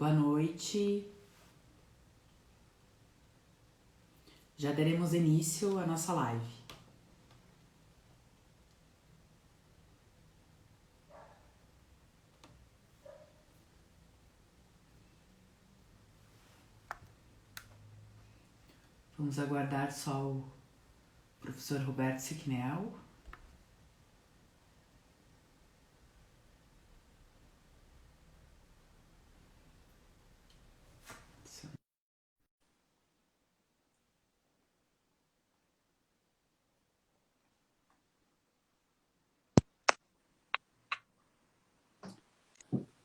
Boa noite. Já daremos início à nossa live. Vamos aguardar só o professor Roberto Siquinel.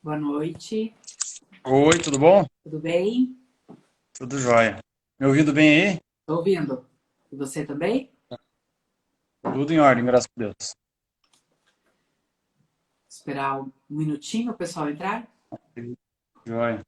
Boa noite. Oi, tudo bom? Tudo bem? Tudo jóia. Me ouvindo bem aí? Tô ouvindo. E você também? Tudo em ordem, graças a Deus. Esperar um minutinho o pessoal entrar? Jóia.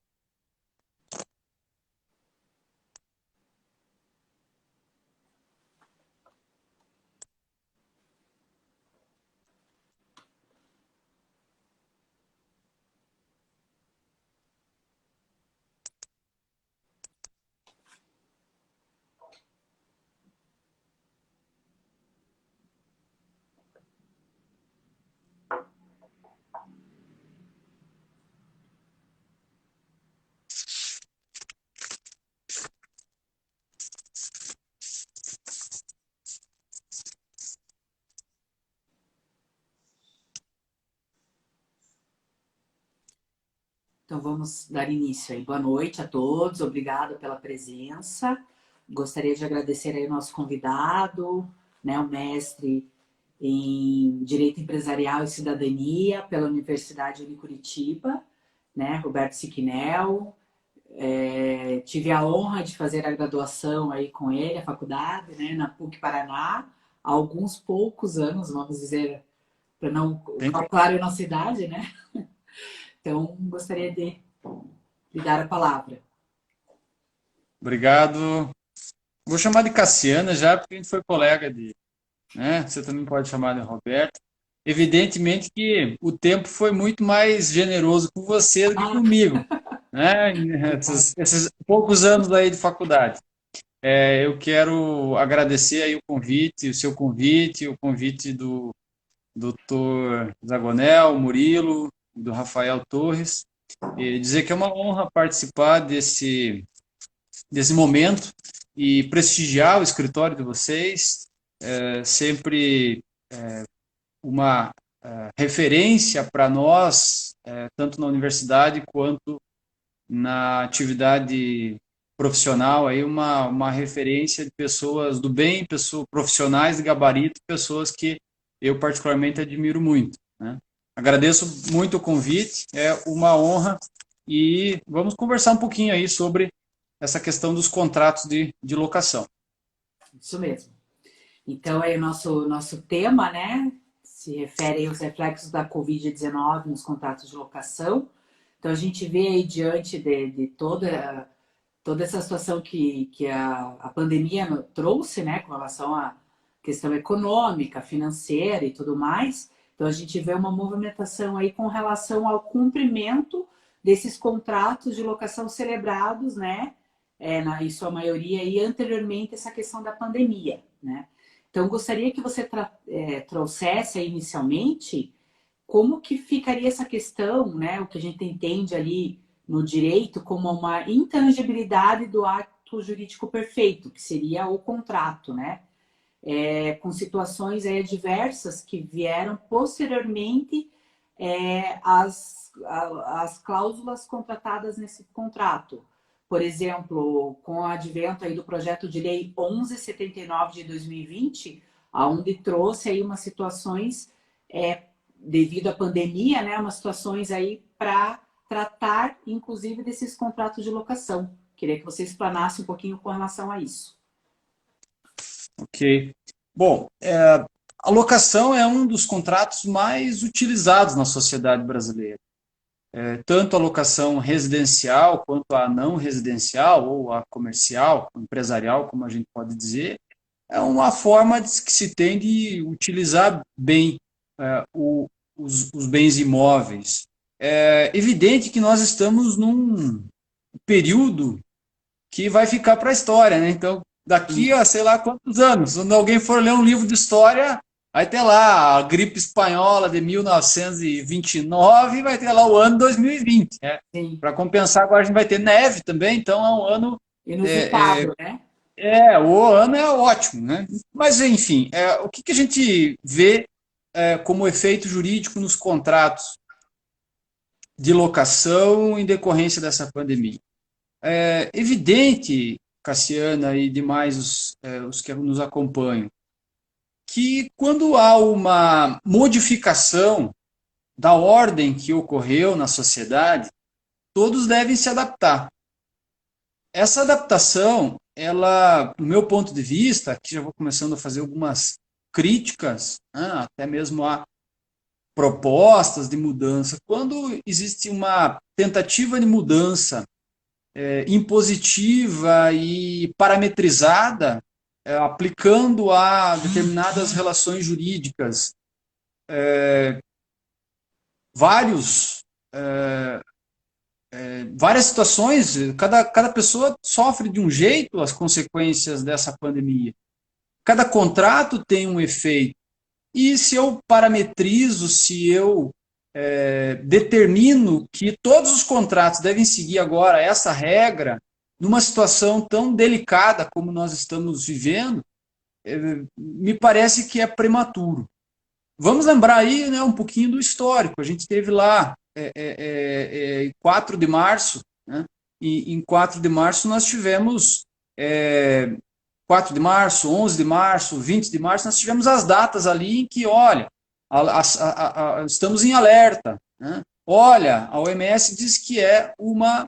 Então vamos dar início aí. Boa noite a todos, obrigada pela presença. Gostaria de agradecer aí o nosso convidado, né, o mestre em Direito Empresarial e Cidadania pela Universidade de Curitiba, né, Roberto Siquinel. Tive a honra de fazer a graduação aí com ele, a faculdade, né, na PUC Paraná, há alguns poucos anos, vamos dizer, para não calcular a nossa idade, né? Então, gostaria de lhe dar a palavra. Obrigado. Vou chamar de Cassiana já, porque a gente foi colega de, né? Você também pode chamar de Roberto. Evidentemente que o tempo foi muito mais generoso com você do que comigo, né? Esses poucos anos aí de faculdade. Eu quero agradecer aí o seu convite, o convite do Dr. Zagonel, Murilo, do Rafael Torres, e dizer que é uma honra participar desse momento e prestigiar o escritório de vocês, sempre uma referência para nós, tanto na universidade quanto na atividade profissional, aí uma referência de pessoas do bem, pessoas profissionais de gabarito, pessoas que eu particularmente admiro muito, né? Agradeço muito o convite, é uma honra e vamos conversar um pouquinho aí sobre essa questão dos contratos de locação. Isso mesmo. Então, aí o nosso tema, né, se refere aos reflexos da Covid-19 nos contratos de locação. Então, a gente vê aí diante de toda essa situação que a pandemia trouxe, né, com relação à questão econômica, financeira e tudo mais. Então, a gente vê uma movimentação aí com relação ao cumprimento desses contratos de locação celebrados, né, em sua maioria, aí, anteriormente essa questão da pandemia, né. Então, gostaria que você trouxesse aí, inicialmente como que ficaria essa questão, né, o que a gente entende ali no direito como uma intangibilidade do ato jurídico perfeito, que seria o contrato, né? Com situações adversas que vieram posteriormente às cláusulas contratadas nesse contrato. Por exemplo, com o advento aí do projeto de lei 1179 de 2020, onde trouxe aí umas situações devido à pandemia, né, umas situações aí para tratar, inclusive, desses contratos de locação. Queria que você explanasse um pouquinho com relação a isso. Ok. Bom, a locação é um dos contratos mais utilizados na sociedade brasileira. Tanto a locação residencial quanto a não residencial, ou a comercial, empresarial, como a gente pode dizer, é uma forma que se tem de utilizar bem os bens imóveis. é evidente que nós estamos num período que vai ficar para a história, né? Então, daqui a sei lá quantos anos, quando alguém for ler um livro de história, vai ter lá a gripe espanhola de 1929 e vai ter lá o ano 2020, né? Sim. Para compensar, agora a gente vai ter neve também, então é um ano. Inusitado, né? O ano é ótimo, né? Mas, enfim, o que, que a gente vê como efeito jurídico nos contratos de locação em decorrência dessa pandemia? É evidente, Cassiana e demais os que nos acompanham, que quando há uma modificação da ordem que ocorreu na sociedade, todos devem se adaptar. Essa adaptação, ela, do meu ponto de vista, aqui já vou começando a fazer algumas críticas, né, até mesmo a propostas de mudança. Quando existe uma tentativa de mudança impositiva e parametrizada, aplicando a determinadas relações jurídicas, vários, várias situações, cada pessoa sofre de um jeito as consequências dessa pandemia. Cada contrato tem um efeito. E se eu parametrizo, se eu determino que todos os contratos devem seguir agora essa regra, numa situação tão delicada como nós estamos vivendo, me parece que é prematuro. Vamos lembrar aí, né, um pouquinho do histórico. A gente teve lá 4 de março, né, e em 4 de março nós tivemos 4 de março, 11 de março, 20 de março, nós tivemos as datas ali em que, olha, estamos em alerta, né? Olha, a OMS diz que é uma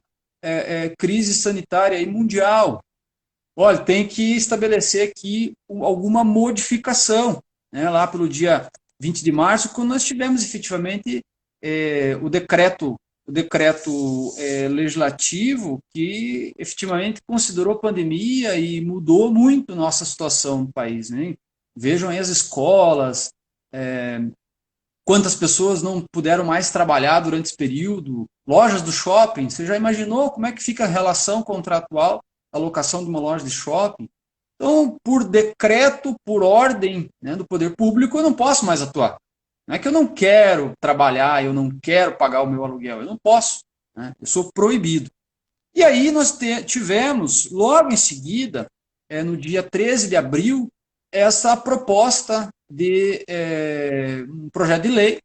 crise sanitária aí mundial. Olha, tem que estabelecer aqui alguma modificação, né? Lá pelo dia 20 de março, quando nós tivemos efetivamente o decreto legislativo que efetivamente considerou a pandemia e mudou muito nossa situação no país, né? Vejam aí as escolas, quantas pessoas não puderam mais trabalhar durante esse período, lojas do shopping, você já imaginou como é que fica a relação contratual da locação de uma loja de shopping? Então, por decreto, por ordem, né, do poder público, eu não posso mais atuar. Não é que eu não quero trabalhar, eu não quero pagar o meu aluguel, eu não posso, né? Eu sou proibido. E aí nós tivemos, logo em seguida, no dia 13 de abril, essa proposta de um projeto de lei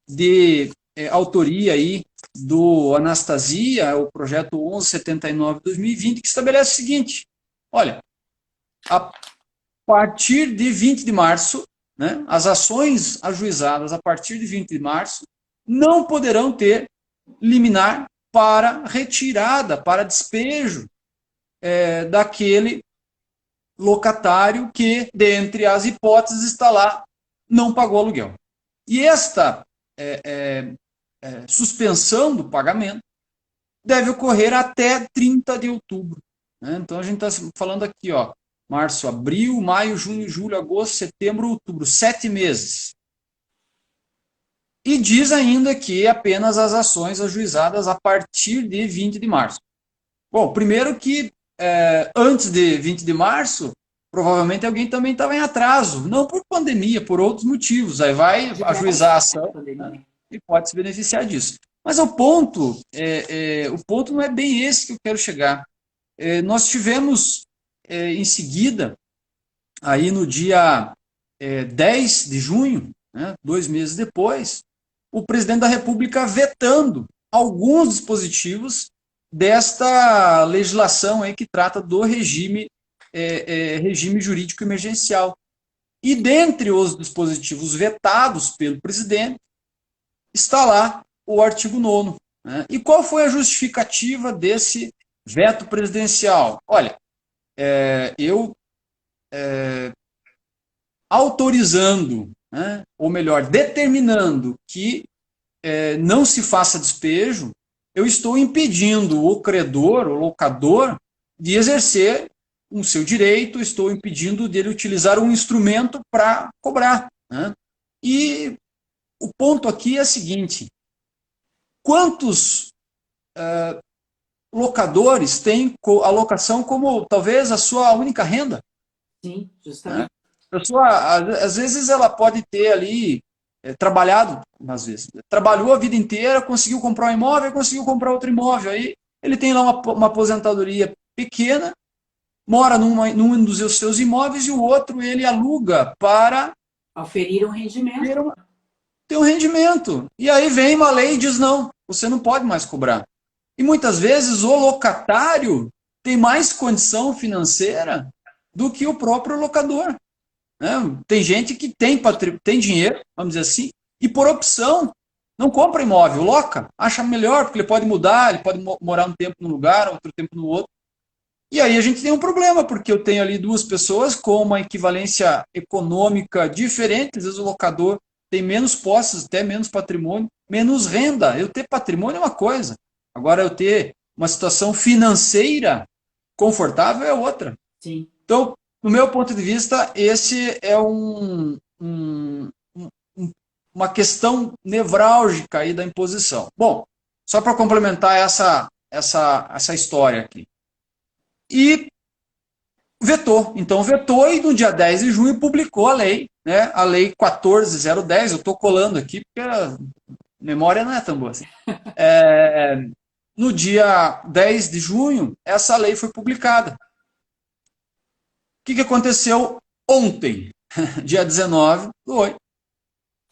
de autoria aí do Anastasia, o projeto 1179 de 2020, que estabelece o seguinte: olha, a partir de 20 de março, né, as ações ajuizadas a partir de 20 de março não poderão ter liminar para retirada, para despejo daquele locatário que, dentre as hipóteses, está lá, não pagou aluguel. E esta suspensão do pagamento deve ocorrer até 30 de outubro. Né? Então a gente está falando aqui, ó, março, abril, maio, junho, julho, agosto, setembro, outubro, 7 meses. E diz ainda que apenas as ações ajuizadas a partir de 20 de março. Bom, primeiro que antes de 20 de março, provavelmente alguém também estava em atraso, não por pandemia, por outros motivos. Aí vai ajuizar a ação, né, e pode se beneficiar disso. Mas o ponto não é bem esse que eu quero chegar. Nós tivemos em seguida, aí no dia 10 de junho, né, 2 meses depois, o presidente da República vetando alguns dispositivos desta legislação aí que trata do regime jurídico emergencial. E dentre os dispositivos vetados pelo presidente, está lá o artigo 9º. Né? E qual foi a justificativa desse veto presidencial? Olha, eu autorizando, né, ou melhor, determinando que não se faça despejo, eu estou impedindo o credor, o locador, de exercer o seu direito, estou impedindo dele utilizar um instrumento para cobrar. Né? E o ponto aqui é o seguinte: quantos locadores têm a locação como talvez a sua única renda? Sim, Né? justamente. A pessoa, às vezes, ela pode ter ali trabalhado, às vezes, trabalhou a vida inteira, conseguiu comprar um imóvel, conseguiu comprar outro imóvel. Aí ele tem lá uma aposentadoria pequena, mora num dos seus imóveis e o outro ele aluga para Oferir um rendimento. ter, ter um rendimento. E aí vem uma lei e diz: não, você não pode mais cobrar. E muitas vezes o locatário tem mais condição financeira do que o próprio locador. Né? Tem gente que tem dinheiro, vamos dizer assim, e por opção não compra imóvel, loca, acha melhor, porque ele pode mudar, ele pode morar um tempo num lugar, outro tempo no outro. E aí a gente tem um problema, porque eu tenho ali duas pessoas com uma equivalência econômica diferente, às vezes o locador tem menos posses, até menos patrimônio, menos renda. Eu ter patrimônio é uma coisa, agora eu ter uma situação financeira confortável é outra. Sim. Então, no meu ponto de vista, esse é uma questão nevrálgica aí da imposição. Bom, só para complementar essa história aqui. E vetou. Então, vetou e no dia 10 de junho publicou a lei, né? A lei 14.010. Eu estou colando aqui porque a memória não é tão boa assim. No dia 10 de junho, essa lei foi publicada. O que aconteceu ontem, dia 19 do 8?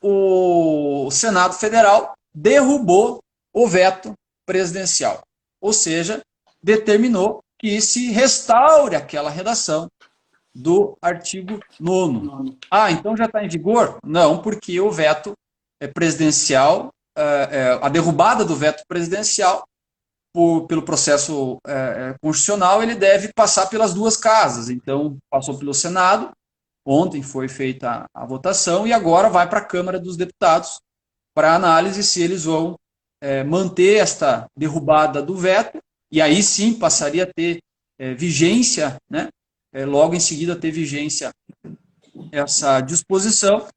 O Senado Federal derrubou o veto presidencial. Ou seja, determinou que se restaure aquela redação do artigo 9º. Ah, então já está em vigor? Não, porque o veto presidencial, a derrubada do veto presidencial pelo processo constitucional, ele deve passar pelas duas casas. Então, passou pelo Senado, ontem foi feita a votação e agora vai para a Câmara dos Deputados para análise se eles vão manter esta derrubada do veto, e aí sim passaria a ter vigência, né? Logo em seguida ter vigência essa disposição,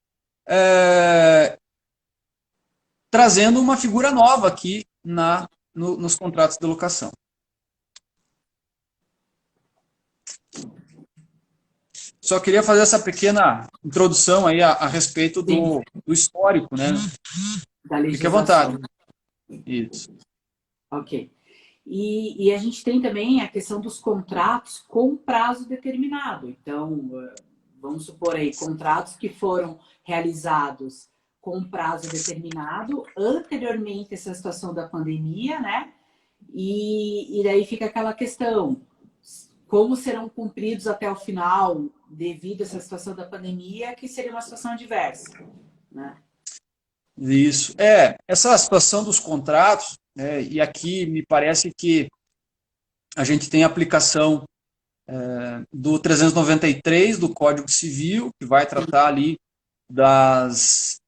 trazendo uma figura nova aqui nos contratos de locação. Só queria fazer essa pequena introdução aí a respeito do histórico, né? Da legislação. Fique à vontade. Isso. Ok. E a gente tem também a questão dos contratos com prazo determinado. Então, vamos supor aí, contratos que foram realizados com prazo determinado anteriormente a essa situação da pandemia, né? E daí fica aquela questão, como serão cumpridos até o final devido a essa situação da pandemia, que seria uma situação adversa, né? Isso. Essa situação dos contratos, e aqui me parece que a gente tem a aplicação do 393 do Código Civil, que vai tratar ali das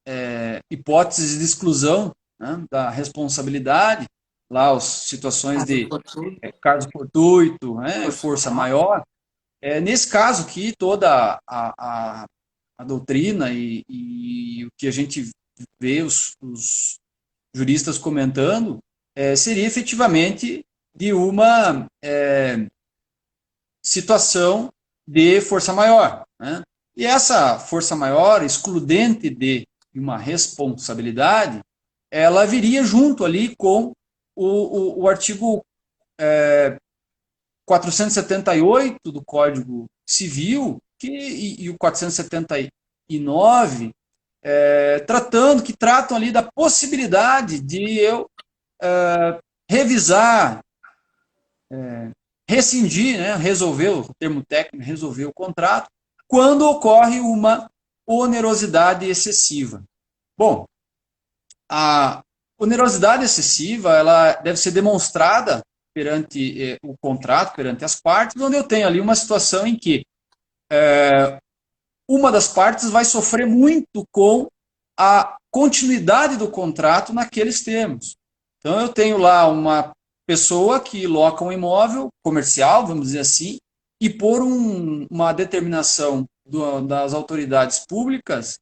hipóteses de exclusão, né, da responsabilidade, lá as situações de caso fortuito, força maior. Nesse caso aqui, toda a doutrina e o que a gente vê os juristas comentando seria efetivamente de uma situação de força maior, né? E essa força maior, excludente de uma responsabilidade, ela viria junto ali com o artigo 478 do Código Civil e o 479, que tratam ali da possibilidade de eu revisar, rescindir, né, resolver, o termo técnico, resolver o contrato, quando ocorre uma onerosidade excessiva. Bom, a onerosidade excessiva ela deve ser demonstrada perante o contrato, perante as partes, onde eu tenho ali uma situação em que uma das partes vai sofrer muito com a continuidade do contrato naqueles termos. Então, eu tenho lá uma pessoa que loca um imóvel comercial, vamos dizer assim, e por uma determinação das autoridades públicas,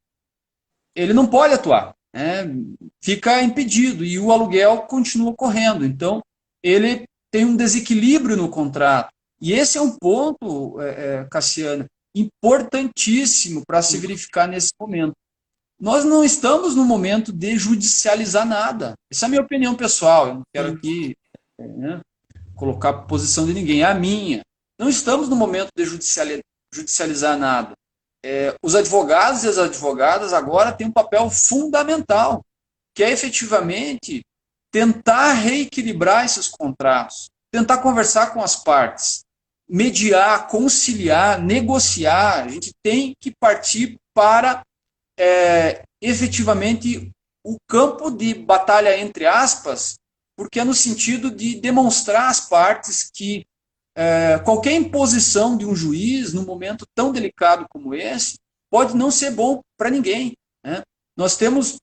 ele não pode atuar. né, fica impedido e o aluguel continua correndo. Então, ele tem um desequilíbrio no contrato. E esse é um ponto, Cassiano, importantíssimo para se verificar nesse momento. Nós não estamos no momento de judicializar nada. Essa é a minha opinião pessoal. Eu não quero aqui, né, colocar a posição de ninguém, é a minha. Não estamos no momento de judicializar nada. Os advogados e as advogadas agora têm um papel fundamental, que é efetivamente tentar reequilibrar esses contratos, tentar conversar com as partes, mediar, conciliar, negociar. A gente tem que partir para efetivamente o campo de batalha, entre aspas, porque é no sentido de demonstrar às partes que qualquer imposição de um juiz num momento tão delicado como esse pode não ser bom para ninguém, né? Nós temos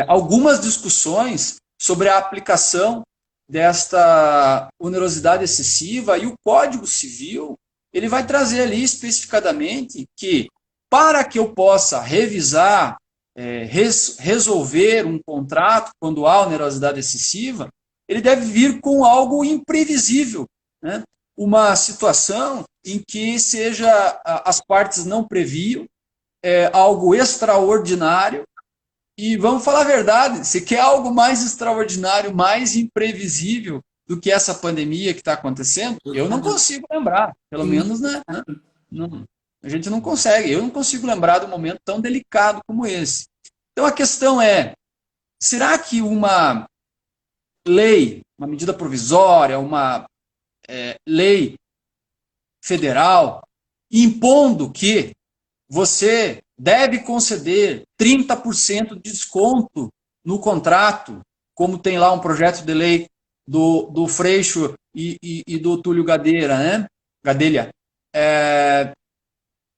algumas discussões sobre a aplicação desta onerosidade excessiva e o Código Civil ele vai trazer ali especificadamente que para que eu possa revisar, resolver um contrato quando há onerosidade excessiva, ele deve vir com algo imprevisível, né? Uma situação em que as partes não previam, algo extraordinário, e vamos falar a verdade, se quer algo mais extraordinário, mais imprevisível do que essa pandemia que está acontecendo, eu não consigo lembrar, pelo menos, né? Não, a gente não consegue, eu não consigo lembrar de um momento tão delicado como esse. Então a questão é, será que uma lei, uma medida provisória, uma lei federal, impondo que você deve conceder 30% de desconto no contrato, como tem lá um projeto de lei do Freixo e do Túlio Gadelha, né? Gadelha,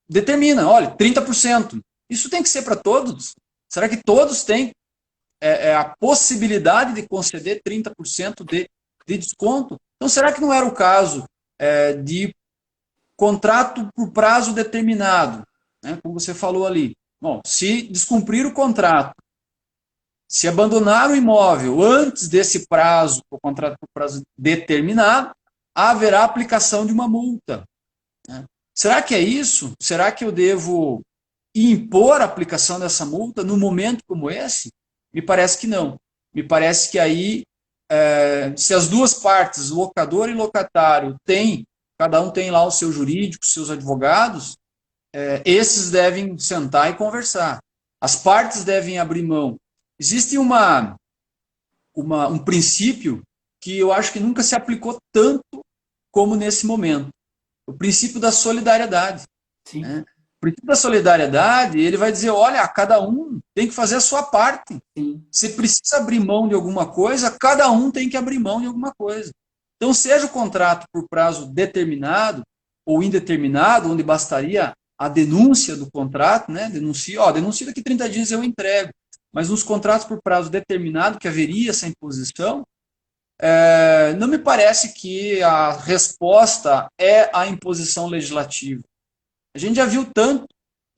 determina, olha, 30%. Isso tem que ser para todos? Será que todos têm a possibilidade de conceder 30% de desconto? Então, será que não era o caso de contrato por prazo determinado, né, como você falou ali? Bom, se descumprir o contrato, se abandonar o imóvel antes desse prazo, o contrato por prazo determinado, haverá aplicação de uma multa, né? Será que é isso? Será que eu devo impor a aplicação dessa multa num momento como esse? Me parece que não. Me parece que aí, se as duas partes, locador e locatário, cada um tem lá o seu jurídico, seus advogados, esses devem sentar e conversar. As partes devem abrir mão. Existe um princípio que eu acho que nunca se aplicou tanto como nesse momento. O princípio da solidariedade. Sim. Né? O princípio da solidariedade, ele vai dizer, olha, cada um tem que fazer a sua parte. Sim. Se precisa abrir mão de alguma coisa, cada um tem que abrir mão de alguma coisa. Então, seja o contrato por prazo determinado ou indeterminado, onde bastaria a denúncia do contrato, né? Denuncio daqui 30 dias eu entrego. Mas nos contratos por prazo determinado, que haveria essa imposição, não me parece que a resposta é a imposição legislativa. A gente já viu tanto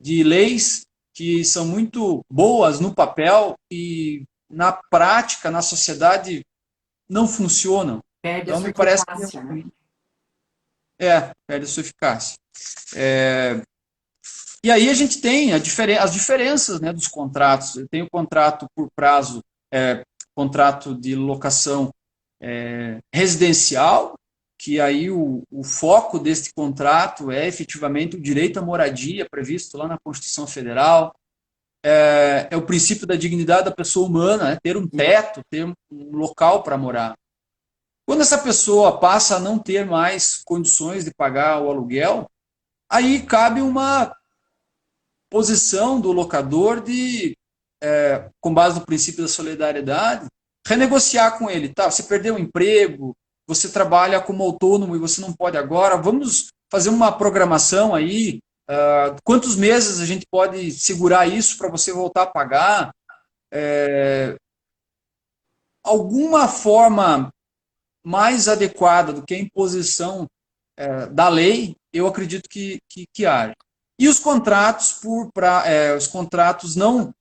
de leis que são muito boas no papel e na prática, na sociedade, não funcionam. Perde Então, a sua me parece eficácia, né? perde a sua eficácia. E aí a gente tem as diferenças, né, dos contratos. Eu tenho contrato por prazo, contrato de locação residencial, que aí o foco deste contrato é efetivamente o direito à moradia, previsto lá na Constituição Federal. É o princípio da dignidade da pessoa humana, né, ter um teto, ter um local para morar. Quando essa pessoa passa a não ter mais condições de pagar o aluguel, aí cabe uma posição do locador de, com base no princípio da solidariedade, renegociar com ele. Tá, você perdeu o emprego, você trabalha como autônomo e você não pode agora, vamos fazer uma programação aí, quantos meses a gente pode segurar isso para você voltar a pagar? Alguma forma mais adequada do que a imposição da lei, eu acredito que haja. E os contratos os contratos não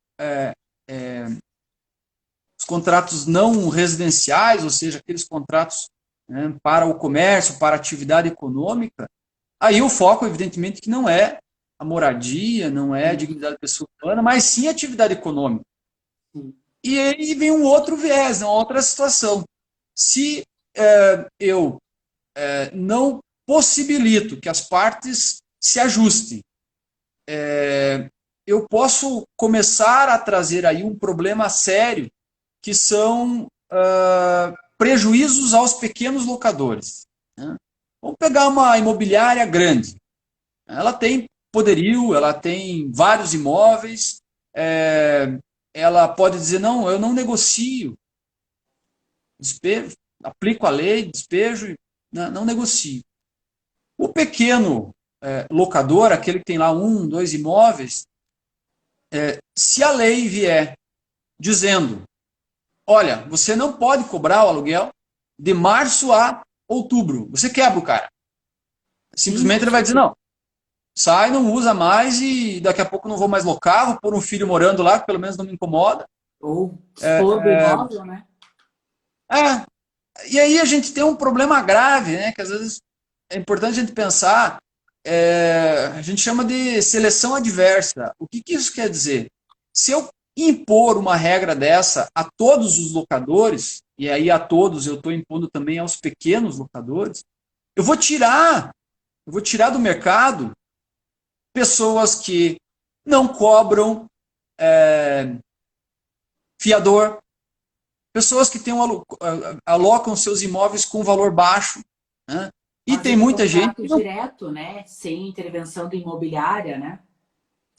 os contratos não residenciais, ou seja, aqueles contratos, né, para o comércio, para a atividade econômica, aí o foco, evidentemente, que não é a moradia, não é a dignidade da pessoa humana, mas sim a atividade econômica. E aí vem um outro viés, uma outra situação. Se eu não possibilito que as partes se ajustem, eu posso começar a trazer aí um problema sério, que são prejuízos aos pequenos locadores. Né? Vamos pegar uma imobiliária grande. Ela tem poderio, ela tem vários imóveis, ela pode dizer, não, eu não negocio, despejo, aplico a lei, despejo, não negocio. O pequeno locador, aquele que tem lá um, dois imóveis, se a lei vier dizendo, olha, você não pode cobrar o aluguel de março a outubro, você quebra o cara. Simplesmente ele vai dizer, não, sai, não usa mais e daqui a pouco não vou mais locar, vou pôr um filho morando lá, que pelo menos não me incomoda. Ou dispor do imóvel, né? E aí a gente tem um problema grave, né? Que às vezes é importante a gente pensar, a gente chama de seleção adversa. O que isso quer dizer? Se eu impor uma regra dessa a todos os locadores, e aí a todos eu estou impondo também aos pequenos locadores, eu vou tirar do mercado pessoas que não cobram fiador, pessoas que alocam seus imóveis com valor baixo, né? E tem muita gente que não, direto, né? Sem intervenção da imobiliária, né?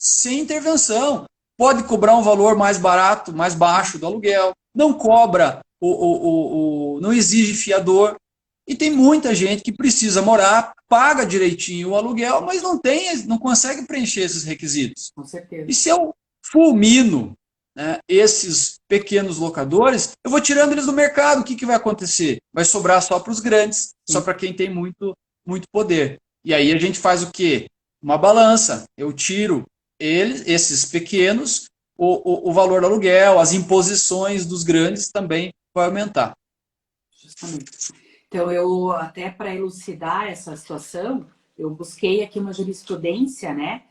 sem intervenção. Pode cobrar um valor mais barato, mais baixo do aluguel, não cobra, não exige fiador. E tem muita gente que precisa morar, paga direitinho o aluguel, mas não consegue preencher esses requisitos. Com certeza. E se eu fulmino, né, esses pequenos locadores, eu vou tirando eles do mercado. O que vai acontecer? Vai sobrar só para os grandes, só para quem tem muito, muito poder. E aí a gente faz o quê? Uma balança. Eu tiro esses pequenos, o valor do aluguel, as imposições dos grandes também vai aumentar. Justamente. Então, eu até para elucidar essa situação, eu busquei aqui uma jurisprudência, né,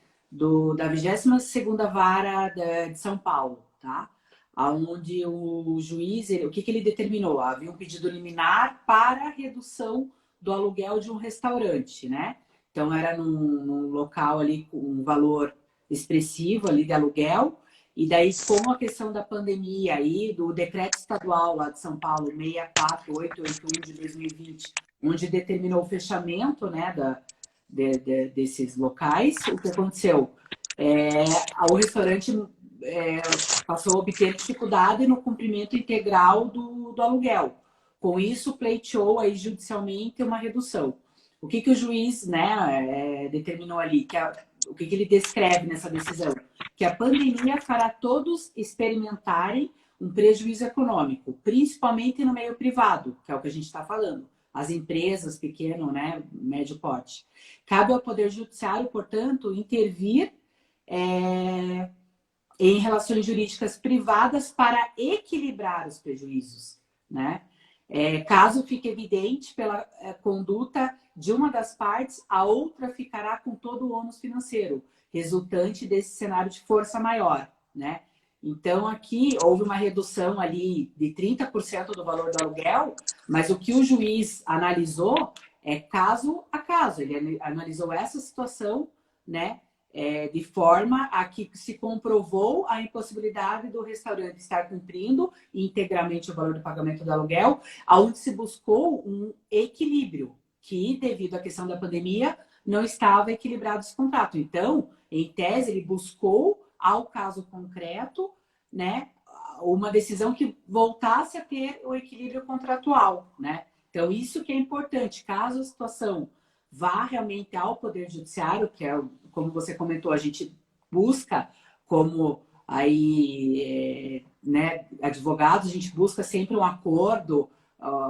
da 22ª Vara de São Paulo, tá? Onde o juiz, o que ele determinou? Havia um pedido liminar para redução do aluguel de um restaurante, né? Então, era num local ali com um valor expressivo ali de aluguel, e daí, com a questão da pandemia aí, do decreto estadual lá de São Paulo, 64881 de 2020, onde determinou o fechamento, né, desses locais, o que aconteceu? O restaurante passou a obter dificuldade no cumprimento integral do aluguel. Com isso, pleiteou aí judicialmente uma redução. O que o juiz, né, determinou ali? O que ele descreve nessa decisão? Que a pandemia fará todos experimentarem um prejuízo econômico, principalmente no meio privado, que é o que a gente está falando, as empresas pequeno, né, médio porte. Cabe ao Poder Judiciário, portanto, intervir em relações jurídicas privadas para equilibrar os prejuízos, né? Caso fique evidente pela conduta de uma das partes, a outra ficará com todo o ônus financeiro, resultante desse cenário de força maior, né? Então, aqui houve uma redução ali de 30% do valor do aluguel, mas o que o juiz analisou é caso a caso. Ele analisou essa situação, né? De forma a que se comprovou a impossibilidade do restaurante estar cumprindo integralmente o valor do pagamento do aluguel, onde se buscou um equilíbrio, que, devido à questão da pandemia, não estava equilibrado esse contrato. Então, em tese, ele buscou, ao caso concreto, né, uma decisão que voltasse a ter o equilíbrio contratual, né? Então, isso que é importante. Caso a situação vá realmente ao Poder Judiciário, que é, como você comentou, a gente busca como aí, né, advogados, a gente busca sempre um acordo,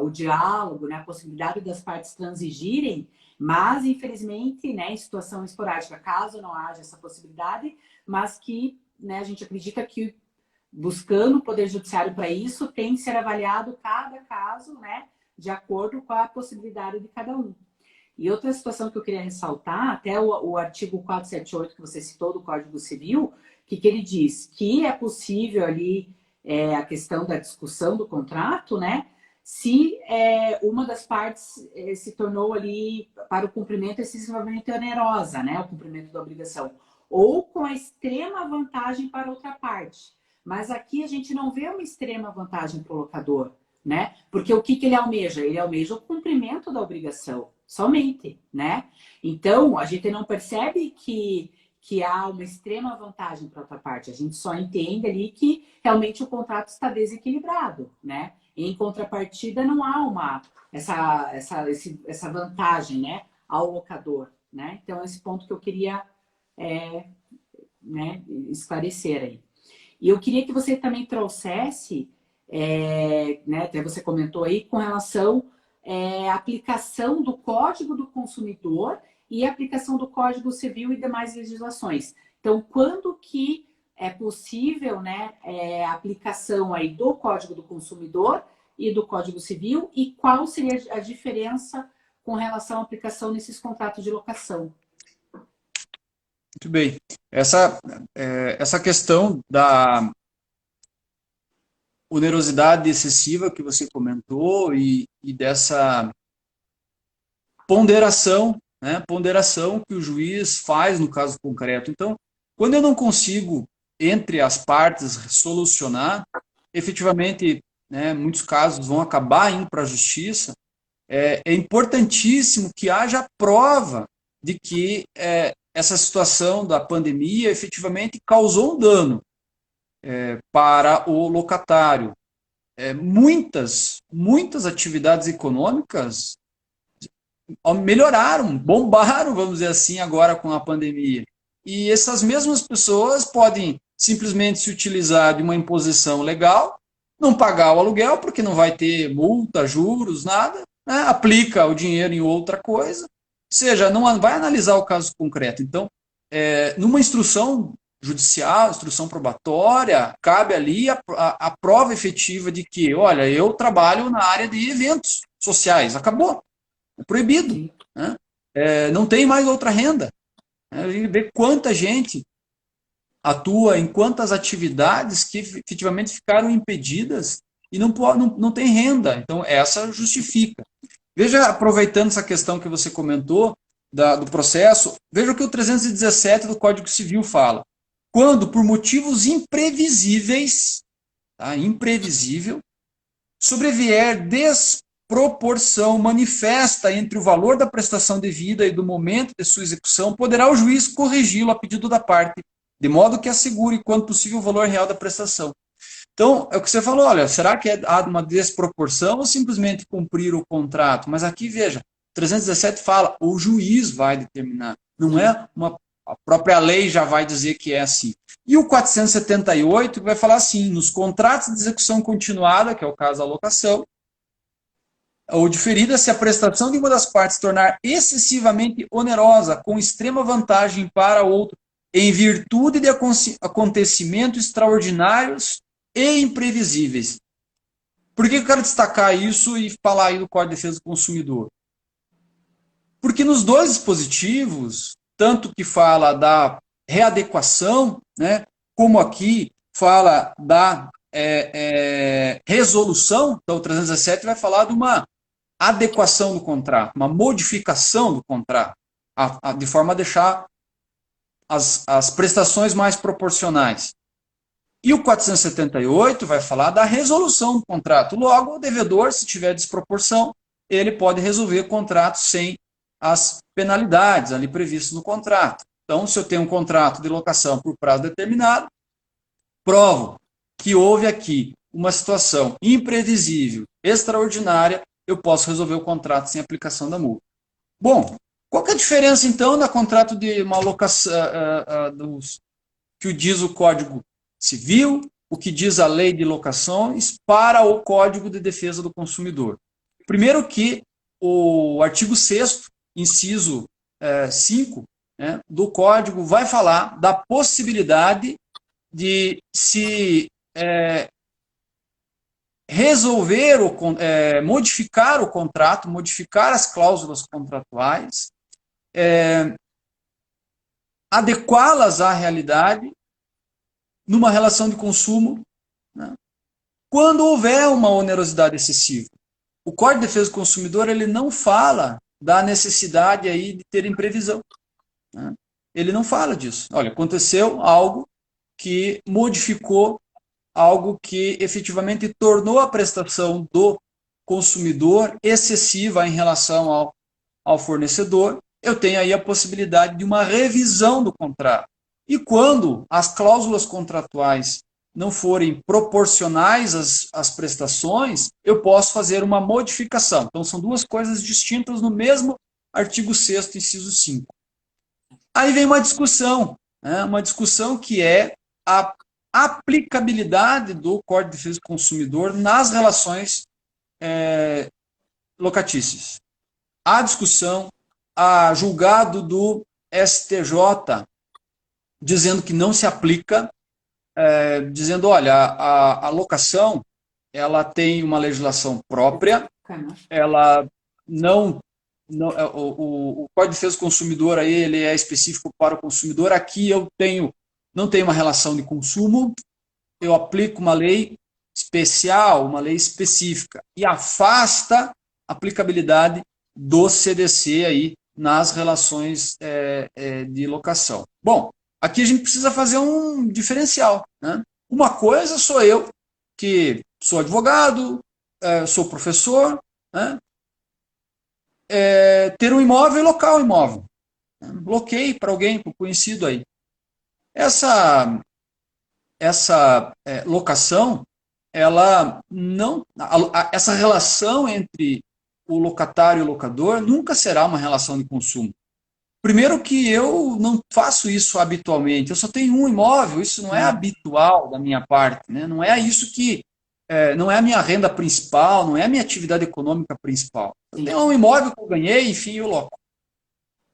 o diálogo, né, a possibilidade das partes transigirem, mas, infelizmente, né, em situação esporádica, caso não haja essa possibilidade, mas que, né, a gente acredita que buscando o Poder Judiciário para isso, tem que ser avaliado cada caso, né, de acordo com a possibilidade de cada um. E outra situação que eu queria ressaltar, até o artigo 478 que você citou do Código Civil, que ele diz que é possível ali a questão da discussão do contrato, né, se uma das partes se tornou ali para o cumprimento excessivamente onerosa, né, o cumprimento da obrigação, ou com a extrema vantagem para outra parte. Mas aqui a gente não vê uma extrema vantagem para o locador, né? Porque o que ele almeja? Ele almeja o cumprimento da obrigação, somente, né? Então, a gente não percebe que há uma extrema vantagem para outra parte. A gente só entende ali que realmente o contrato está desequilibrado, né? E, em contrapartida, não há essa vantagem, né, ao locador, né? Então, esse ponto que eu queria né, esclarecer aí. E eu queria que você também trouxesse, né, até você comentou aí, com relação à aplicação do Código do Consumidor e a aplicação do Código Civil e demais legislações. Então, quando que é possível, né, a aplicação aí do Código do Consumidor e do Código Civil, e qual seria a diferença com relação à aplicação nesses contratos de locação? Muito bem. Essa questão da onerosidade excessiva que você comentou e dessa ponderação, né, ponderação que o juiz faz no caso concreto. Então, quando eu não consigo, entre as partes, solucionar, efetivamente, né, muitos casos vão acabar indo para a justiça. É importantíssimo que haja prova de que essa situação da pandemia efetivamente causou um dano para o locatário. Muitas atividades econômicas melhoraram, bombaram, vamos dizer assim, agora com a pandemia. E essas mesmas pessoas podem simplesmente se utilizar de uma imposição legal, não pagar o aluguel, porque não vai ter multa, juros, nada, né? Aplica o dinheiro em outra coisa, ou seja, não vai analisar o caso concreto. Então, numa instrução judicial, instrução probatória, cabe ali a prova efetiva de que, olha, eu trabalho na área de eventos sociais, acabou, é proibido, né? Não tem mais outra renda. A gente vê quanta gente atua em quantas atividades que efetivamente ficaram impedidas e não tem renda. Então, essa justifica. Veja, aproveitando essa questão que você comentou do processo, veja o que o 317 do Código Civil fala. Quando, por motivos imprevisíveis, tá, imprevisível, sobrevier desproporção manifesta entre o valor da prestação devida e do momento de sua execução, poderá o juiz corrigi-lo a pedido da parte, de modo que assegure, quanto possível, o valor real da prestação. Então, é o que você falou, olha, será que há uma desproporção ou simplesmente cumprir o contrato? Mas aqui, veja, 317 fala, o juiz vai determinar, não é a própria lei já vai dizer que é assim. E o 478 vai falar assim, nos contratos de execução continuada, que é o caso da locação, ou diferida, se a prestação de uma das partes tornar excessivamente onerosa, com extrema vantagem para o outro, em virtude de acontecimentos extraordinários e imprevisíveis. Por que eu quero destacar isso e falar aí do Código de Defesa do Consumidor? Porque nos dois dispositivos, tanto que fala da readequação, né, como aqui fala da resolução, então o 317 vai falar de uma adequação do contrato, uma modificação do contrato, de forma a deixar as prestações mais proporcionais. E o 478 vai falar da resolução do contrato. Logo, o devedor, se tiver desproporção, ele pode resolver o contrato sem as penalidades ali previstas no contrato. Então, se eu tenho um contrato de locação por prazo determinado, provo que houve aqui uma situação imprevisível, extraordinária, eu posso resolver o contrato sem aplicação da multa. Bom, qual que é a diferença, então, da contrato de uma locação, que diz o Código Civil, o que diz a Lei de Locações, para o Código de Defesa do Consumidor? Primeiro que o artigo 6º, inciso 5, né, do Código vai falar da possibilidade de se resolver, modificar o contrato, modificar as cláusulas contratuais, adequá-las à realidade numa relação de consumo, né, quando houver uma onerosidade excessiva. O Código de Defesa do Consumidor ele não fala da necessidade aí de terem previsão. Né? Ele não fala disso. Olha, aconteceu algo que modificou, algo que efetivamente tornou a prestação do consumidor excessiva em relação ao fornecedor. Eu tenho aí a possibilidade de uma revisão do contrato. E quando as cláusulas contratuais não forem proporcionais às prestações, eu posso fazer uma modificação. Então, são duas coisas distintas no mesmo artigo 6º, inciso 5. Aí vem uma discussão, né? Uma discussão que é a aplicabilidade do Código de Defesa do Consumidor nas relações locatícias. Há discussão, há julgado do STJ dizendo que não se aplica, dizendo, olha, a locação ela tem uma legislação própria, ela não o Código de Defesa do Consumidor aí, ele é específico para o consumidor. Aqui eu não tenho uma relação de consumo, eu aplico uma lei especial, uma lei específica, e afasta a aplicabilidade do CDC aí nas relações de locação. Bom, aqui a gente precisa fazer um diferencial, né? Uma coisa sou eu, que sou advogado, sou professor, né? Ter um imóvel e locar o imóvel. Loquei para alguém, para um conhecido aí. Essa locação, ela não, essa relação entre o locatário e o locador nunca será uma relação de consumo. Primeiro que eu não faço isso habitualmente, eu só tenho um imóvel, isso não é habitual da minha parte, né? Não é isso que, não é a minha renda principal, não é a minha atividade econômica principal. Eu tenho um imóvel que eu ganhei, enfim, eu loco.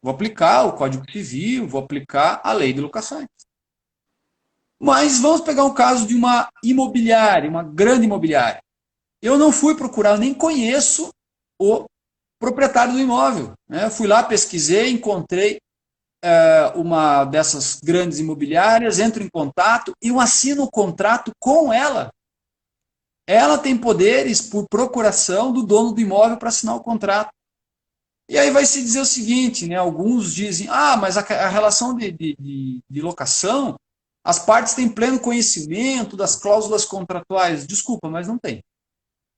Vou aplicar o Código Civil, vou aplicar a lei de locações. Mas vamos pegar um caso de uma imobiliária, uma grande imobiliária. Eu não fui procurar, nem conheço o proprietário do imóvel. Né? Fui lá, pesquisei, encontrei uma dessas grandes imobiliárias, entro em contato e eu assino o contrato com ela. Ela tem poderes por procuração do dono do imóvel para assinar o contrato. E aí vai se dizer o seguinte, né? Alguns dizem, mas a relação de locação, as partes têm pleno conhecimento das cláusulas contratuais. Desculpa, mas não tem.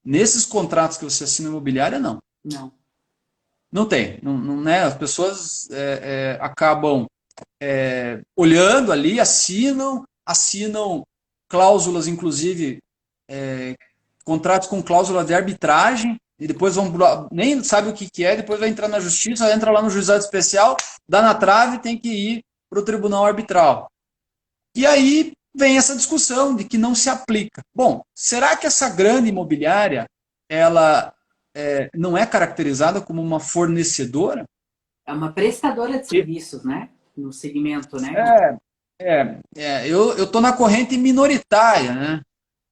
Nesses contratos que você assina imobiliária, não. Não. Não tem. Não, né? As pessoas acabam olhando ali, assinam cláusulas, inclusive, contratos com cláusula de arbitragem, e depois nem sabe o que é, depois vai entrar na justiça, entra lá no juizado especial, dá na trave, tem que ir para o tribunal arbitral. E aí vem essa discussão de que não se aplica. Bom, será que essa grande imobiliária, ela não é caracterizada como uma fornecedora? É uma prestadora de serviços, né? No segmento, né? Eu estou na corrente minoritária, né?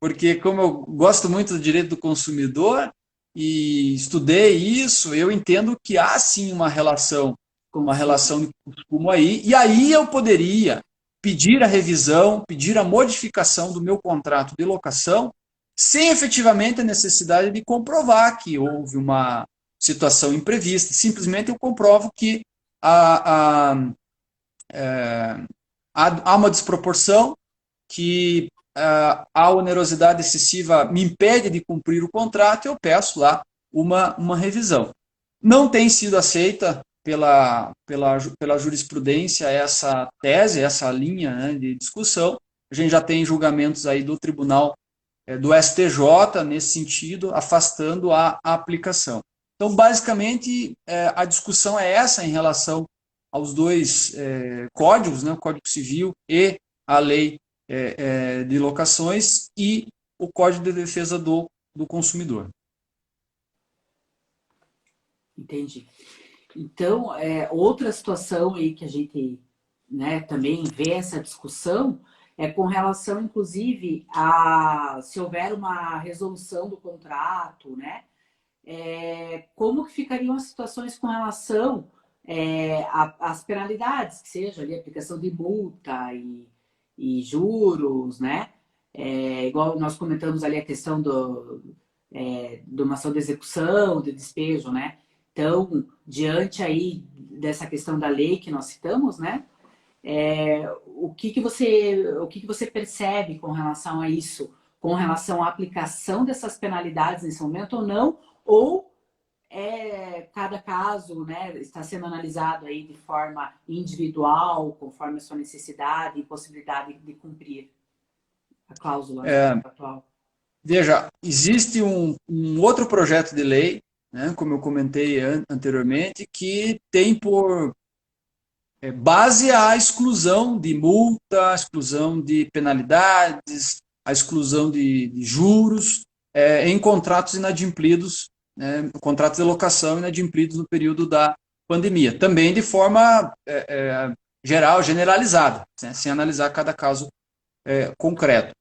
Porque como eu gosto muito do direito do consumidor e estudei isso, eu entendo que há sim uma relação de consumo aí, e aí eu poderia pedir a revisão, pedir a modificação do meu contrato de locação, sem efetivamente a necessidade de comprovar que houve uma situação imprevista. Simplesmente eu comprovo que há uma desproporção, que a onerosidade excessiva me impede de cumprir o contrato, eu peço lá uma revisão. Não tem sido aceita pela jurisprudência essa tese, essa linha, né, de discussão. A gente já tem julgamentos aí do Tribunal do STJ nesse sentido, afastando a aplicação. Então, basicamente, a discussão é essa em relação aos dois códigos, né, o Código Civil e a Lei de Locações e o Código de Defesa do Consumidor. Entendi. Então, outra situação aí que a gente, né, também vê essa discussão é com relação, inclusive, a se houver uma resolução do contrato, né? Como que ficariam as situações com relação às penalidades, que seja ali aplicação de multa e juros, né? Igual nós comentamos ali a questão de uma ação de execução, de despejo, né? Então, diante aí dessa questão da lei que nós citamos, né? O que você percebe com relação a isso? Com relação à aplicação dessas penalidades nesse momento ou não? Ou cada caso, né, está sendo analisado aí de forma individual, conforme a sua necessidade e possibilidade de cumprir a cláusula atual? Veja, existe um outro projeto de lei, né, como eu comentei anteriormente, que tem por base a exclusão de multa, a exclusão de penalidades, a exclusão de juros em contratos inadimplidos, né, contratos de locação inadimplidos no período da pandemia. Também de forma geral, generalizada, né, sem analisar cada caso concreto.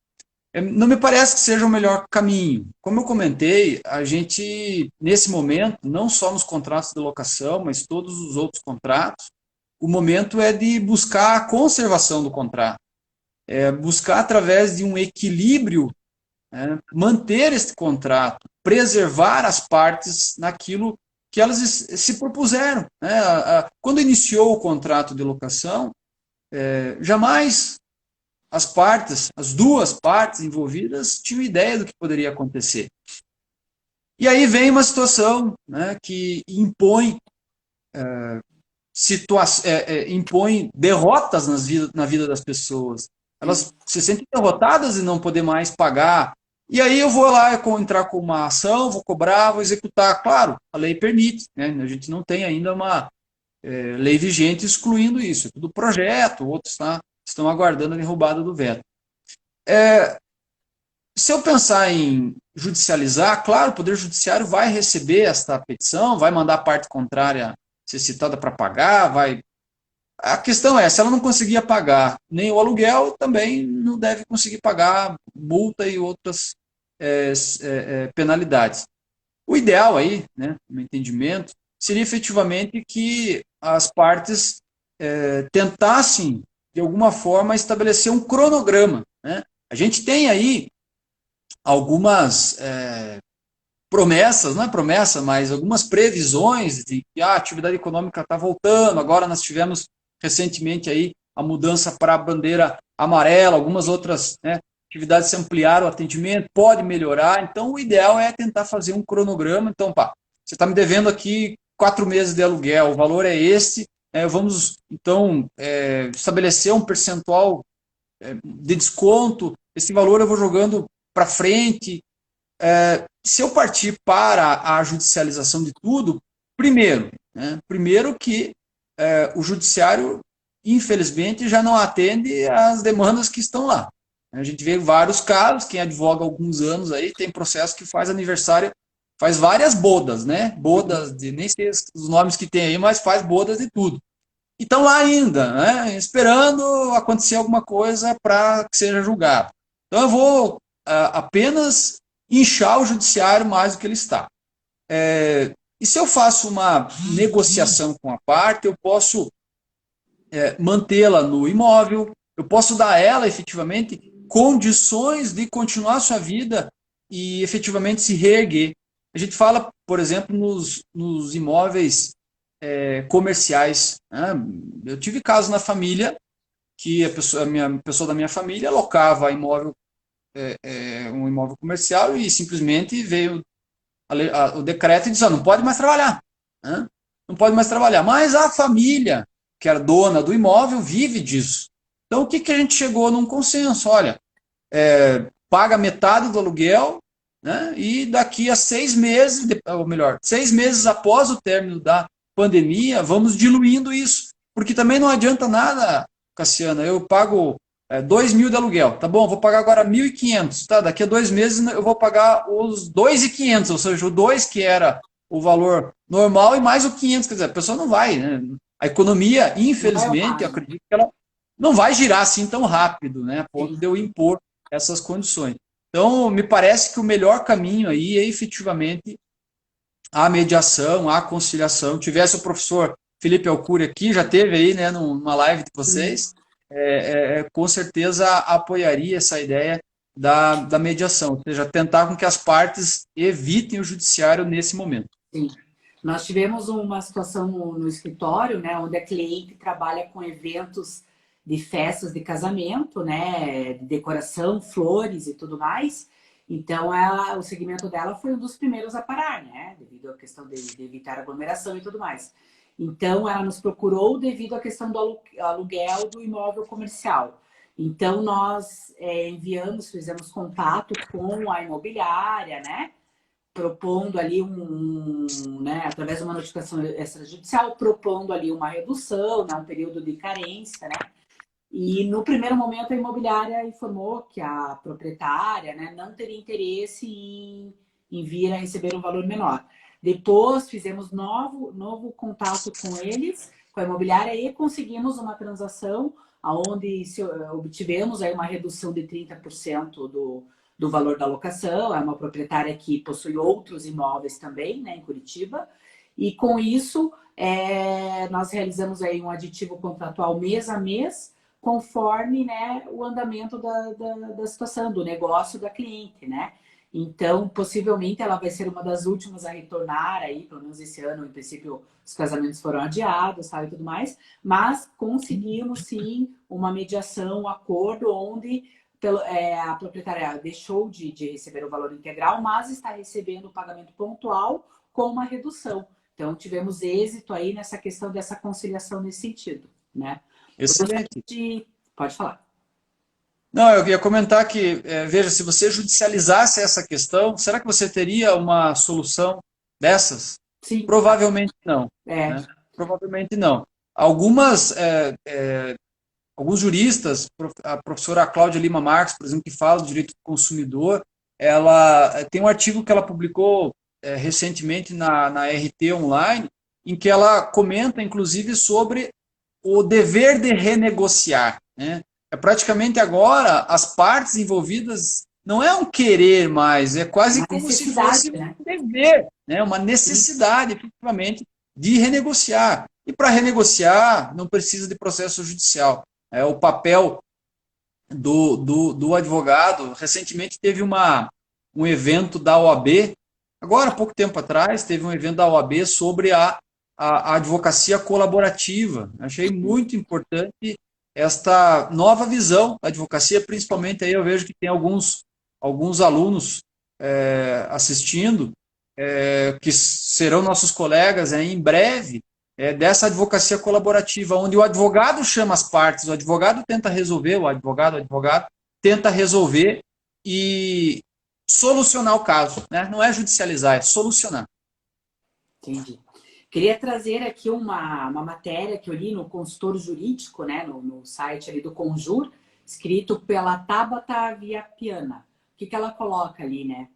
Não me parece que seja o melhor caminho. Como eu comentei, a gente, nesse momento, não só nos contratos de locação, mas todos os outros contratos, o momento é de buscar a conservação do contrato. Buscar, através de um equilíbrio, manter este contrato, preservar as partes naquilo que elas se propuseram. Quando iniciou o contrato de locação, jamais as duas partes envolvidas tinham ideia do que poderia acontecer. E aí vem uma situação, né, que impõe impõe derrotas na vida das pessoas. Elas se sentem derrotadas e não poder mais pagar. E aí eu vou lá entrar com uma ação, vou cobrar, vou executar. Claro, a lei permite, né? A gente não tem ainda uma lei vigente excluindo isso. É tudo projeto, outros estão aguardando a derrubada do veto. Se eu pensar em judicializar, claro, o Poder Judiciário vai receber esta petição, vai mandar a parte contrária ser citada para pagar, vai. A questão é, se ela não conseguir pagar nem o aluguel, também não deve conseguir pagar multa e outras penalidades. O ideal aí, né, no meu entendimento, seria efetivamente que as partes tentassem, de alguma forma, estabelecer um cronograma, né? A gente tem aí algumas promessas, não é promessa, mas algumas previsões de que a atividade econômica está voltando. Agora nós tivemos recentemente aí a mudança para a bandeira amarela, algumas outras atividades se ampliaram, o atendimento pode melhorar. Então o ideal é tentar fazer um cronograma. Então, você está me devendo aqui 4 meses de aluguel, o valor é este, vamos então estabelecer um percentual de desconto, esse valor eu vou jogando para frente. Se eu partir para a judicialização de tudo, primeiro que o judiciário, infelizmente, já não atende às demandas que estão lá. A gente vê vários casos, quem advoga há alguns anos aí, tem processo que faz aniversário, faz várias bodas, né? Bodas de, nem sei os nomes que tem aí, mas faz bodas de tudo. E estão lá ainda, né? Esperando acontecer alguma coisa para que seja julgado. Então eu vou apenas inchar o judiciário mais do que ele está. E se eu faço uma negociação com a parte, eu posso mantê-la no imóvel, eu posso dar a ela, efetivamente, condições de continuar a sua vida e, efetivamente, se reerguer. A gente fala, por exemplo, nos imóveis comerciais. Né? Eu tive casos na família que a pessoa da minha família alocava um imóvel comercial e simplesmente veio o decreto e disse, não pode mais trabalhar. Né? Não pode mais trabalhar. Mas a família, que era dona do imóvel, vive disso. Então, o que a gente chegou num consenso? Olha, paga metade do aluguel, né? E daqui a 6 meses, ou melhor, 6 meses após o término da pandemia, vamos diluindo isso. Porque também não adianta nada, Cassiana, eu pago 2.000 de aluguel, tá bom, vou pagar agora 1.500, tá? Daqui a 2 meses eu vou pagar os 2.500, ou seja, o 2 que era o valor normal e mais o 500, quer dizer, a pessoa não vai, né? A economia, infelizmente, eu acredito que ela não vai girar assim tão rápido, né, a ponto de eu impor essas condições. Então, me parece que o melhor caminho aí é efetivamente a mediação, a conciliação. Tivesse o professor Felipe Alcuri aqui, já teve aí, né, numa live de vocês, com certeza apoiaria essa ideia da mediação, ou seja, tentar com que as partes evitem o judiciário nesse momento. Sim. Nós tivemos uma situação no escritório, né, onde a cliente trabalha com eventos de festas de casamento, né, de decoração, flores e tudo mais. Então, o segmento dela foi um dos primeiros a parar, né, devido à questão de evitar aglomeração e tudo mais. Então, ela nos procurou devido à questão do aluguel do imóvel comercial. Então, nós fizemos contato com a imobiliária, né, propondo ali né, através de uma notificação extrajudicial, propondo ali uma redução, né, um período de carência, né? E no primeiro momento a imobiliária informou que a proprietária, né, não teria interesse em vir a receber um valor menor. Depois fizemos novo contato com eles, com a imobiliária, e conseguimos uma transação onde obtivemos aí uma redução de 30% do valor da locação. É uma proprietária que possui outros imóveis também, né, em Curitiba. E com isso, nós realizamos aí um aditivo contratual mês a mês, conforme, né, o andamento da situação, do negócio da cliente, né? Então, possivelmente, ela vai ser uma das últimas a retornar aí, pelo menos esse ano, em princípio, os casamentos foram adiados, sabe, e tudo mais, mas conseguimos, sim, uma mediação, um acordo onde a proprietária deixou de receber o valor integral, mas está recebendo o pagamento pontual com uma redução. Então, tivemos êxito aí nessa questão dessa conciliação nesse sentido, né? Excelente. Pode falar. Não, eu ia comentar que, veja, se você judicializasse essa questão, será que você teria uma solução dessas? Sim. Provavelmente não. Né? Provavelmente não. Alguns juristas, a professora Cláudia Lima Marques, por exemplo, que fala do direito do consumidor, ela tem um artigo que ela publicou recentemente na RT Online, em que ela comenta, inclusive, sobre o dever de renegociar. Né? Praticamente agora, as partes envolvidas não é um querer mais, é quase como se fosse um dever, né? Uma necessidade, efetivamente, de renegociar. E para renegociar, não precisa de processo judicial. O papel do advogado, recentemente teve um evento da OAB, agora, há pouco tempo atrás, teve um evento da OAB sobre a advocacia colaborativa. Achei muito importante esta nova visão da advocacia, principalmente aí eu vejo que tem alguns alunos assistindo, que serão nossos colegas em breve, dessa advocacia colaborativa, onde o advogado chama as partes, o advogado tenta resolver, o advogado tenta resolver e solucionar o caso, né? Não é judicializar, é solucionar. Entendi. Queria trazer aqui uma matéria que eu li no consultor jurídico, né, no site ali do Conjur, escrito pela Tabata Viapiana. O que ela coloca ali, né?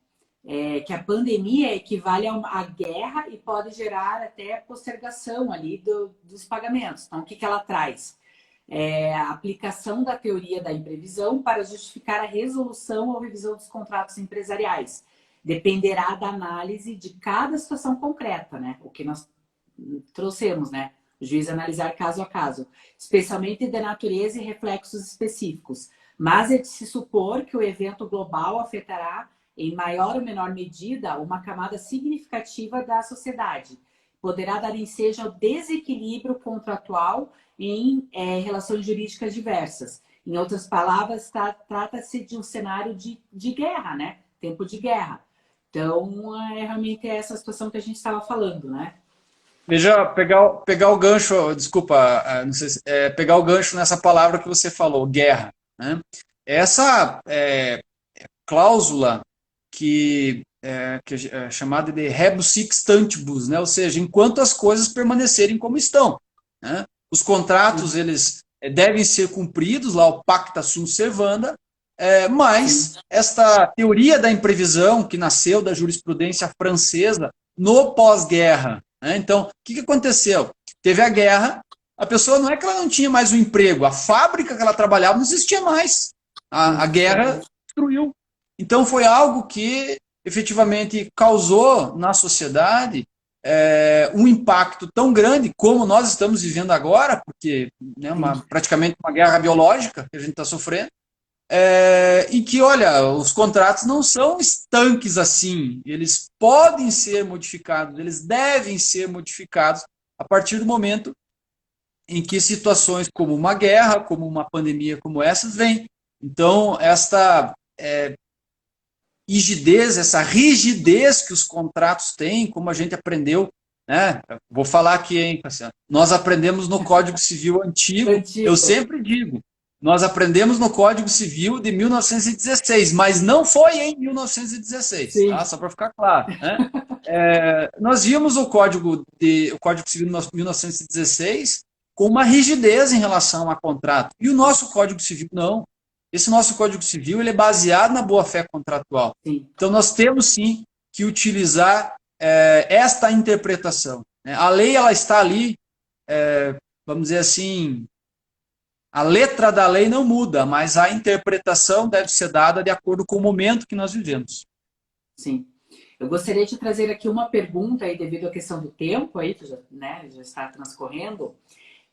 Que a pandemia equivale à guerra e pode gerar até postergação ali dos pagamentos. Então, o que ela traz? A aplicação da teoria da imprevisão para justificar a resolução ou revisão dos contratos empresariais. Dependerá da análise de cada situação concreta, né? O que nós trouxemos, né? O juiz analisar caso a caso, especialmente de natureza e reflexos específicos. Mas é de se supor que o evento global afetará, em maior ou menor medida, uma camada significativa da sociedade. Poderá dar ensejo ao desequilíbrio contratual em relações jurídicas diversas. Em outras palavras, trata-se de um cenário de guerra, né? Tempo de guerra. Então, realmente é essa situação que a gente estava falando, né? Veja, pegar o gancho, desculpa, não sei se, pegar o gancho nessa palavra que você falou, guerra. Né? Essa cláusula que é chamada de rebus sic stantibus, né? Ou seja, enquanto as coisas permanecerem como estão. Né? Os contratos, eles devem ser cumpridos, lá o pacta sunt servanda, mas esta teoria da imprevisão que nasceu da jurisprudência francesa no pós-guerra. Né? Então, o que aconteceu? Teve a guerra, a pessoa não é que ela não tinha mais um emprego, a fábrica que ela trabalhava não existia mais. A guerra destruiu. Então foi algo que efetivamente causou na sociedade um impacto tão grande como nós estamos vivendo agora, porque né, praticamente uma guerra biológica que a gente está sofrendo, e que, olha, os contratos não são estanques assim, eles podem ser modificados, eles devem ser modificados a partir do momento em que situações como uma guerra, como uma pandemia como essas vêm. Então, esta rigidez que os contratos têm, como a gente aprendeu, né? Vou falar aqui, hein, Cassiano? Nós aprendemos no Código Civil antigo, eu sempre digo, nós aprendemos no Código Civil de 1916, mas não foi em 1916, tá? Só para ficar claro, né? Nós vimos o Código Civil de 1916 com uma rigidez em relação a contrato, e o nosso Código Civil não. Esse nosso Código Civil ele é baseado na boa-fé contratual. Sim. Então, nós temos, sim, que utilizar esta interpretação. Né? A lei ela está ali, vamos dizer assim, a letra da lei não muda, mas a interpretação deve ser dada de acordo com o momento que nós vivemos. Sim. Eu gostaria de trazer aqui uma pergunta aí, devido à questão do tempo, aí, que já está transcorrendo.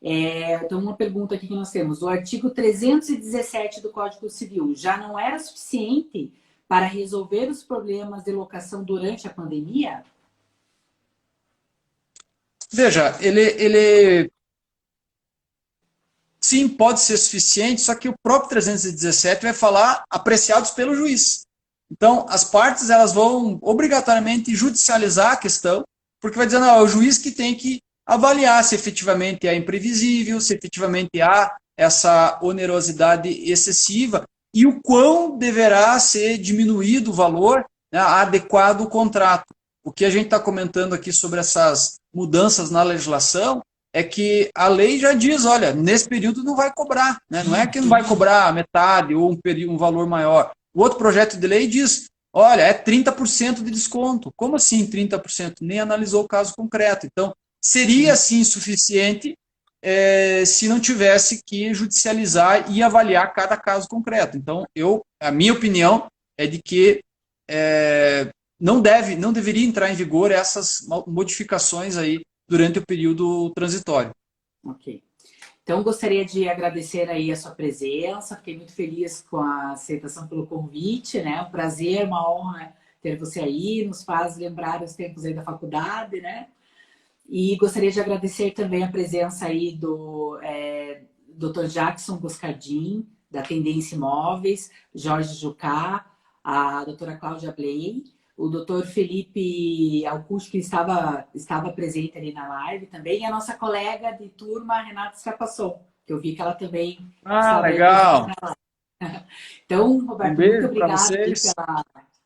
Então, uma pergunta aqui que nós temos. O artigo 317 do Código Civil já não era suficiente para resolver os problemas de locação durante a pandemia? Veja, ele sim, pode ser suficiente, só que o próprio 317 vai falar apreciados pelo juiz. Então, as partes elas vão obrigatoriamente judicializar a questão, porque vai dizer, não, é o juiz que tem que avaliar se efetivamente é imprevisível, se efetivamente há essa onerosidade excessiva e o quão deverá ser diminuído o valor, né, adequado ao contrato. O que a gente está comentando aqui sobre essas mudanças na legislação é que a lei já diz, olha, nesse período não vai cobrar, né? Não é que não vai cobrar metade ou um valor maior. O outro projeto de lei diz, olha, é 30% de desconto. Como assim 30%? Nem analisou o caso concreto. Então, seria sim suficiente se não tivesse que judicializar e avaliar cada caso concreto. Então, a minha opinião é de que não deveria entrar em vigor essas modificações aí durante o período transitório. Ok. Então, gostaria de agradecer aí a sua presença, fiquei muito feliz com a aceitação pelo convite, né? Um prazer, uma honra ter você aí, nos faz lembrar os tempos aí da faculdade, né? E gostaria de agradecer também a presença aí do Dr. Jackson Boscardin, da Tendência Imóveis, Jorge Jucá, a doutora Cláudia Bley, o doutor Felipe Alcucci, que estava presente ali na live também, e a nossa colega de turma, Renata Escapasson, que eu vi que ela também estava legal. presente na live. Então, Roberto, muito obrigada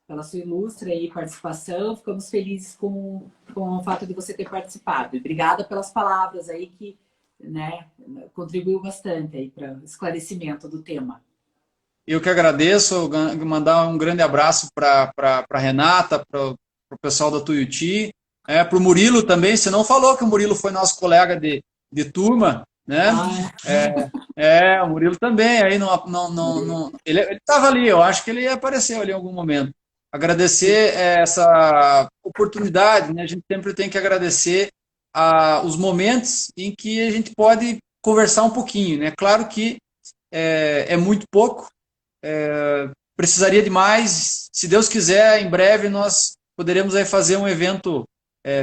pela sua ilustre aí participação. Ficamos felizes com o fato de você ter participado. E obrigada pelas palavras aí que, né, contribuiu bastante aí para o esclarecimento do tema. Eu que agradeço, mandar um grande abraço para a Renata, para o pessoal da Tuiuti, para o Murilo também. Você não falou que o Murilo foi nosso colega de turma, né? O Murilo também. Aí ele estava ali, eu acho que ele apareceu ali em algum momento. Agradecer essa oportunidade, né? A gente sempre tem que agradecer os momentos em que a gente pode conversar um pouquinho, né? Claro que é muito pouco, precisaria de mais. Se Deus quiser, em breve nós poderemos aí fazer um evento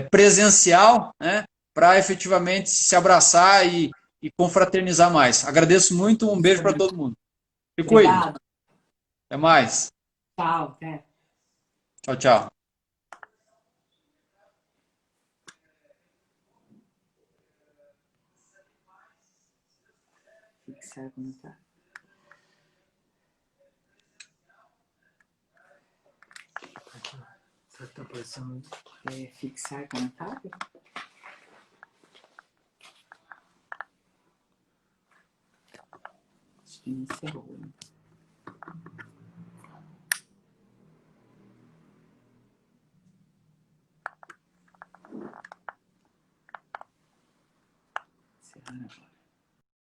presencial, né, para efetivamente se abraçar e confraternizar mais. Agradeço muito, um beijo para todo mundo. Se cuide. Até mais. Tchau, até. Tchau, tchau. Fixar comentário. Será que tá aparecendo? Fixar comentário? Acho que encerrou, né?